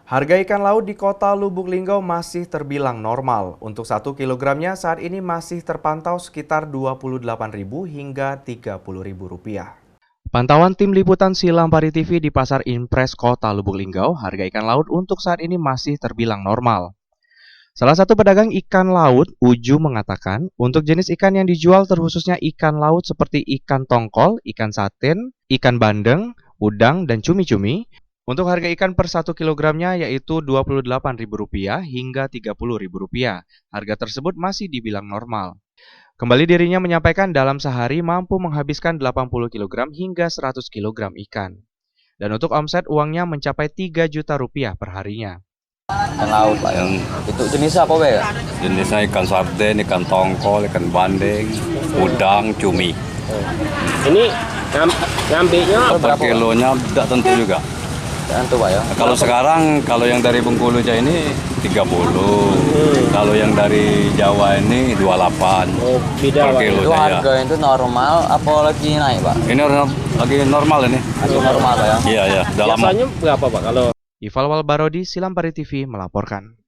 Harga ikan laut di kota Lubuk Linggau masih terbilang normal. Untuk 1 kilogramnya saat ini masih terpantau sekitar Rp28.000 hingga Rp30.000. Pantauan tim liputan Silampari TV di Pasar Impres Kota Lubuk Linggau, harga ikan laut untuk saat ini masih terbilang normal. Salah satu pedagang ikan laut, Uju, mengatakan untuk jenis ikan yang dijual terkhususnya ikan laut seperti ikan tongkol, ikan satin, ikan bandeng, udang, dan cumi-cumi. Untuk harga ikan per 1 kilogramnya yaitu Rp28.000 hingga Rp30.000. Harga tersebut masih dibilang normal. Kembali dirinya menyampaikan dalam sehari mampu menghabiskan 80 kg hingga 100 kg ikan. Dan untuk omset uangnya mencapai Rp3 juta per harinya. Ikan laut Pak, itu jenisnya apa Pak ya? Jenisnya ikan sarden, ikan tongkol, ikan bandeng, udang, cumi. Ini ngambilnya Per kilonya tidak tentu juga. Tentu Pak ya. Kalau sekarang, kalau yang dari Bengkulu aja ini 30. Kalau yang dari Jawa ini 28. oh, beda per Pak. kilo. Itu harga itu normal apa lagi naik Pak? Ini lagi normal ini. Masih normal Pak ya? Iya, iya. Biasanya berapa Pak kalau Ival Walbarodi, Silampari TV melaporkan.